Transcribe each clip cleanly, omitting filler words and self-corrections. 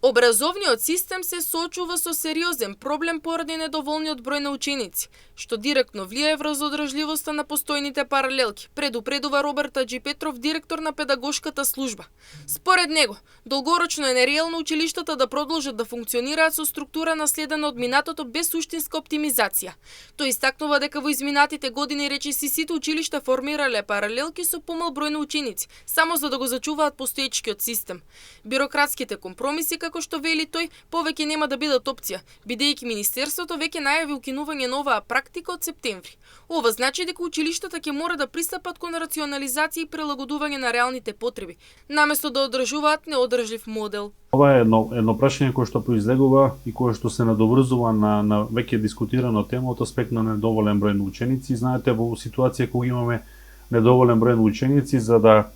Образовниот систем се соочува со сериозен проблем поради недоволниот број на ученици, што директно влијае врз одржливоста на постојните паралелки, предупредува Роберт Аџипетров, директор на педагошката служба. Според него, долгорочно е нереално училиштата да продолжат да функционираат со структура наследена од минатото без суштинска оптимизација. Тој истакнува дека во изминатите години речиси сите училишта формирале паралелки со помал број на ученици, само за да го зачуваат постоечкиот систем. Бирократските компромиси, како што вели тој, повеќе нема да бидат опција, бидејќи Министерството веќе најави укинување на оваа практика од септември. Ова значи дека училиштата ќе мора да пристапат кон рационализација и прилагодување на реалните потреби, наместо да одржуваат неодржлив модел. Ова е едно прашање кое што произлегува и кое што се надоврзува на веќе дискутирано тема од аспект на недоволен број на ученици. Знаете, во ситуација кога имаме недоволен број на ученици, за да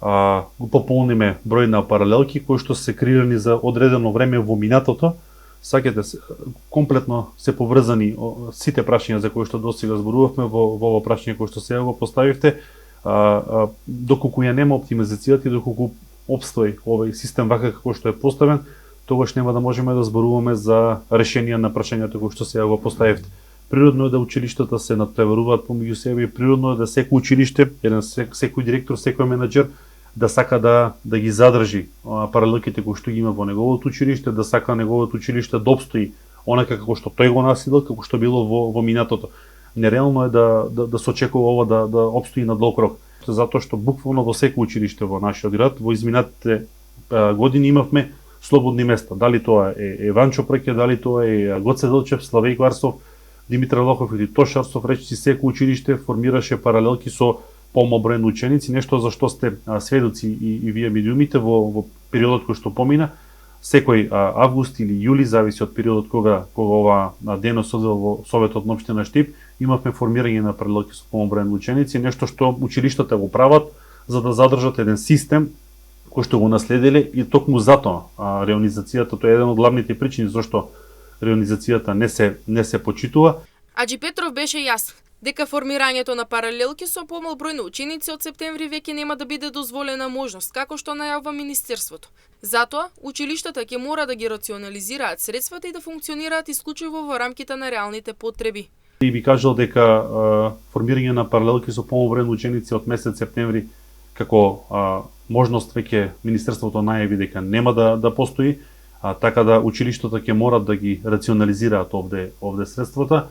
го пополниме број на паралелки кои што се креирани за одредено време во минатото, сакате комплетно се поврзани сите прашања за кои што досега зборувавме во ова прашање кој што сега го поставивте, доколку ја нема оптимизацијата и доколку опстои овој систем вака како што е поставен, тогаш нема да можеме да зборуваме за решение на прашањето кои што сега го поставивте. Природно е да училиштата се надпреваруваат помеѓу себе и природно е да секој училиште, секој директор, секој менаџер да сака да ги задржи паралелките кои што ги има во неговото училиште, да сака неговото училиште да обстои онака како што тој го наследил, како што било во минатото. Нереално е да се очекува ова да обстои на долг рок, затоа што буквално во секој училиште во нашиот град во изминатите години имавме слободни места. Дали тоа е Ванчо Преке, дали тоа е Гоце Делчев, Славеј Кварсов, Димитар Лохов или Тошарсов, речиси секој училиште формираше паралелки со помал број на ученици, нешто за што сте сведоци и вие медиумите во периодот кој што помина. Секој август или јули, зависи од периодот кога ова денос се одвил во Советот на општина Штип, имавме формирање на паралелки со помал број на ученици, нешто што училиштата го прават за да задржат еден систем кој што го наследиле и токму затоа реонизацијата, тоа е еден од главните причини зашто реонизацијата не се почитува. Аџипетров беше јасен дека формирањето на паралелки со помал број на ученици од септември веќе нема да биде дозволена можност, како што најавува Министерството. Затоа, училиштата ќе мора да ги рационализираат средствата и да функционираат исклучиво во рамките на реалните потреби. И би кажал дека формирање на паралелки со помал број на ученици од месец септември како можност веќе Министерството најави дека нема да постои, така да училиштата ќе морат да ги рационализираат овде средствата,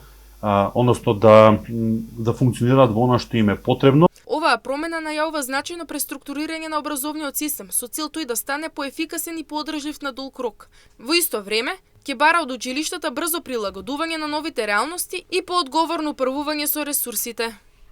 односно да функционираат во она што им е потребно. Оваа промена најавува значајно преструктурирање на образовниот систем со цел тој да стане поефикасен и подржлив на долг рок. Во исто време, ќе бара од училиштата брзо прилагодување на новите реалности и поодговорно управување со ресурсите.